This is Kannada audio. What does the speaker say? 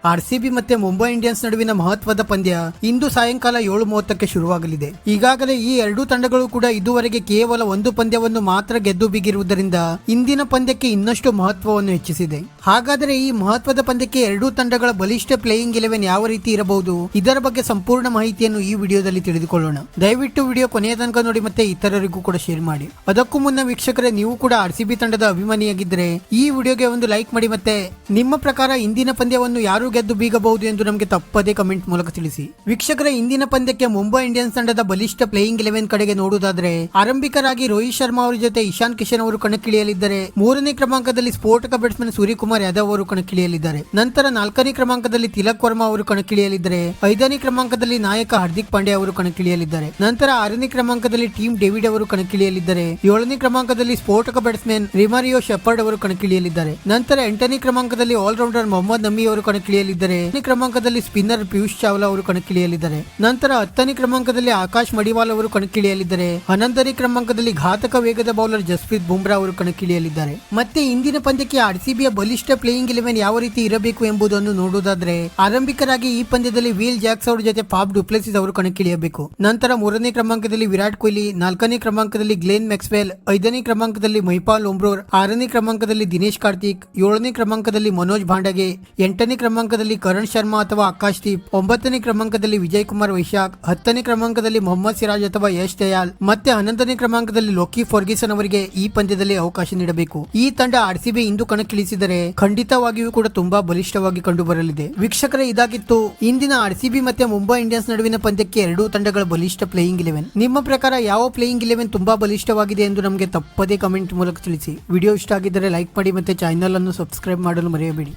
ಆರ್ಸಿಬಿ ಮತ್ತೆ ಮುಂಬೈ ಇಂಡಿಯನ್ಸ್ ನಡುವಿನ ಮಹತ್ವದ ಪಂದ್ಯ ಇಂದು ಸಾಯಂಕಾಲ 7:30ಕ್ಕೆ ಶುರುವಾಗಲಿದೆ. ಈಗಾಗಲೇ ಈ ಎರಡೂ ತಂಡಗಳು ಕೂಡ ಇದುವರೆಗೆ ಕೇವಲ ಒಂದು ಪಂದ್ಯವನ್ನು ಮಾತ್ರ ಗೆದ್ದು ಬೀಗಿರುವುದರಿಂದ ಇಂದಿನ ಪಂದ್ಯಕ್ಕೆ ಇನ್ನಷ್ಟು ಮಹತ್ವವನ್ನು ಹೆಚ್ಚಿಸಿದೆ. ಹಾಗಾದರೆ ಈ ಮಹತ್ವದ ಪಂದ್ಯಕ್ಕೆ ಎರಡೂ ತಂಡಗಳ ಬಲಿಷ್ಠ ಪ್ಲೇಯಿಂಗ್ 11 ಯಾವ ರೀತಿ ಇರಬಹುದು, ಇದರ ಬಗ್ಗೆ ಸಂಪೂರ್ಣ ಮಾಹಿತಿಯನ್ನು ಈ ವಿಡಿಯೋದಲ್ಲಿ ತಿಳಿದುಕೊಳ್ಳೋಣ. ದಯವಿಟ್ಟು ವಿಡಿಯೋ ಕೊನೆಯ ತನಕ ನೋಡಿ ಮತ್ತೆ ಇತರರಿಗೂ ಕೂಡ ಶೇರ್ ಮಾಡಿ. ಅದಕ್ಕೂ ಮುನ್ನ ವೀಕ್ಷಕರೇ, ನೀವು ಕೂಡ ಆರ್ಸಿಬಿ ತಂಡದ ಅಭಿಮಾನಿಯಾಗಿದ್ದರೆ ಈ ವಿಡಿಯೋಗೆ ಒಂದು ಲೈಕ್ ಮಾಡಿ. ಮತ್ತೆ ನಿಮ್ಮ ಪ್ರಕಾರ ಇಂದಿನ ಪಂದ್ಯವನ್ನು ಯಾರು ಗೆದ್ದು ಬೀಗಬಹುದು ಎಂದು ನಮಗೆ ತಪ್ಪದೇ ಕಮೆಂಟ್ ಮೂಲಕ ತಿಳಿಸಿ. ವೀಕ್ಷಕರೇ, ಇಂದಿನ ಪಂದ್ಯಕ್ಕೆ ಮುಂಬೈ ಇಂಡಿಯನ್ಸ್ ತಂಡದ ಬಲಿಷ್ಠ ಪ್ಲೇಯಿಂಗ್ 11 ಕಡೆಗೆ ನೋಡುವುದಾದ್ರೆ ಆರಂಭಿಕರಾಗಿ ರೋಹಿತ್ ಶರ್ಮಾ ಅವರ ಜೊತೆ ಇಶಾನ್ ಕಿಶನ್ ಅವರು ಕಣಕ್ಕಿಳಿಯಲಿದ್ದಾರೆ. 3ನೇ ಕ್ರಮಾಂಕದಲ್ಲಿ ಸ್ಫೋಟಕ ಬ್ಯಾಟ್ಸ್ಮನ್ ಸೂರ್ಯಕುಮಾರ್ ಯಾದವ್ ಅವರು ಕಣಕ್ಕಿಳಿಯಲಿದ್ದಾರೆ. ನಂತರ 4ನೇ ಕ್ರಮಾಂಕದಲ್ಲಿ ತಿಲಕ್ ವರ್ಮಾ ಅವರು ಕಣಕ್ಕಿಳಿಯಲಿದ್ದಾರೆ. 5ನೇ ಕ್ರಮಾಂಕದಲ್ಲಿ ನಾಯಕ ಹಾರ್ದಿಕ್ ಪಾಂಡ್ಯ ಅವರು ಕಣಕ್ಕಿಳಿಯಲಿದ್ದಾರೆ. ನಂತರ 6ನೇ ಕ್ರಮಾಂಕದಲ್ಲಿ ಟೀಮ್ ಡೇವಿಡ್ ಅವರು ಕಣಕ್ಕಿಳಿಯಲಿದ್ದಾರೆ. 7ನೇ ಕ್ರಮಾಂಕದಲ್ಲಿ ಸ್ಫೋಟಕ ಬ್ಯಾಟ್ಸ್ಮನ್ ರಿಮಾರಿಯೋ ಶೆಪರ್ಡ್ ಅವರು ಕಣಕ್ಕಿಳಿಯಲಿದ್ದಾರೆ. ನಂತರ 8ನೇ ಕ್ರಮಾಂಕದಲ್ಲಿ ಆಲ್ರೌಂಡರ್ ಮೊಹಮ್ಮದ್ ನಮಿ ಅವರು ಕಣಕ್ಕಿಳಿಯಲಿದ್ದಾರೆ. 10ನೇ ಕ್ರಮಾಂಕದಲ್ಲಿ ಸ್ಪಿನ್ನರ್ ಪಿಯೂಷ್ ಚಾವ್ಲಾ ಅವರು ಕಣಕ್ಕಿಳಿಯಲಿದ್ದಾರೆ. ನಂತರ 10ನೇ ಕ್ರಮಾಂಕದಲ್ಲಿ ಆಕಾಶ್ ಮಡಿವಾಲ್ ಅವರು ಕಣಕ್ಕಿಳಿಯಲಿದ್ದಾರೆ. 11ನೇ ಕ್ರಮಾಂಕದಲ್ಲಿ ಘಾತಕ ವೇಗದ ಬೌಲರ್ ಜಸ್ಪ್ರೀತ್ ಬುಮ್ರಾ ಅವರು ಕಣಕ್ಕಿಳಿಯಲಿದ್ದಾರೆ. ಮತ್ತೆ ಇಂದಿನ ಪಂದ್ಯಕ್ಕೆ ಆರ್ಸಿಬಿಯ ಬಲಿಷ್ಠ ಪ್ಲೇಯಿಂಗ್ 11 ಯಾವ ರೀತಿ ಇರಬೇಕು ಎಂಬುದನ್ನು ನೋಡುವುದಾದ್ರೆ ಆರಂಭಿಕರಾಗಿ ಈ ಪಂದ್ಯದಲ್ಲಿ ವಿಲ್ ಜಾಕ್ಸ್ ಅವರ ಜೊತೆ ಫಾಫ್ ಡು ಪ್ಲೆಸಿಸ್ ಅವರು ಕಣಕ್ಕಿಳಿಯಬೇಕು. ನಂತರ 3ನೇ ಕ್ರಮಾಂಕದಲ್ಲಿ ವಿರಾಟ್ ಕೊಹ್ಲಿ, 4ನೇ ಕ್ರಮಾಂಕದಲ್ಲಿ ಗ್ಲೆನ್ ಮ್ಯಾಕ್ಸ್ವೆಲ್, 5ನೇ ಕ್ರಮಾಂಕದಲ್ಲಿ ಮಹಿಪಾಲ್ ಉಮ್ರೋರ್, 6ನೇ ಕ್ರಮಾಂಕದಲ್ಲಿ ದಿನೇಶ್ ಕಾರ್ತಿಕ್, 7ನೇ ಕ್ರಮಾಂಕದಲ್ಲಿ ಮನೋಜ್ ಭಾಂಡಗೆ, 8ನೇ ಕ್ರಮಾಂಕದಲ್ಲಿ ಕರಣ್ ಶರ್ಮಾ ಅಥವಾ ಆಕಾಶ್ ದೀಪ್, 9ನೇ ಕ್ರಮಾಂಕದಲ್ಲಿ ವಿಜಯ್ ಕುಮಾರ್ ವೈಶಾಖ್, 10ನೇ ಕ್ರಮಾಂಕದಲ್ಲಿ ಮೊಹಮ್ಮದ್ ಸಿರಾಜ್ ಅಥವಾ ಯಶ್ ದಯಾಲ್, ಮತ್ತೆ 11ನೇ ಕ್ರಮಾಂಕದಲ್ಲಿ ಲೋಕಿ ಫರ್ಗ್ಯೂಸನ್ ಅವರಿಗೆ ಈ ಪಂದ್ಯದಲ್ಲಿ ಅವಕಾಶ ನೀಡಬೇಕು. ಈ ತಂಡ ಆರ್ಸಿಬಿ ಇಂದು ಕಣಕ್ಕಿಳಿಸಿದರೆ ಖಂಡಿತವಾಗಿಯೂ ಕೂಡ ತುಂಬಾ ಬಲಿಷ್ಠವಾಗಿ ಕಂಡು ಬರಲಿದೆ. ವೀಕ್ಷಕರೇ, ಇದಾಗಿತ್ತು ಇಂದಿನ ಆರ್ಸಿಬಿ ಮತ್ತೆ ಮುಂಬೈ ಇಂಡಿಯನ್ಸ್ ನಡುವಿನ ಪಂದ್ಯಕ್ಕೆ ಎರಡೂ ತಂಡಗಳ ಬಲಿಷ್ಠ ಪ್ಲೇಯಿಂಗ್ 11. ನಿಮ್ಮ ಪ್ರಕಾರ ಯಾವ ಪ್ಲೇಯಿಂಗ್ 11 ತುಂಬಾ ಬಲಿಷ್ಠವಾಗಿದೆ ಎಂದು ನಮಗೆ ತಪ್ಪದೇ ಕಮೆಂಟ್ ಮೂಲಕ ತಿಳಿಸಿ. ವಿಡಿಯೋ ಇಷ್ಟ ಆಗಿದ್ದರೆ ಲೈಕ್ ಮಾಡಿ ಮತ್ತೆ ಚಾನೆಲ್ ಅನ್ನು ಸಬ್ಸ್ಕ್ರೈಬ್ ಮಾಡಲು ಮರೆಯಬೇಡಿ.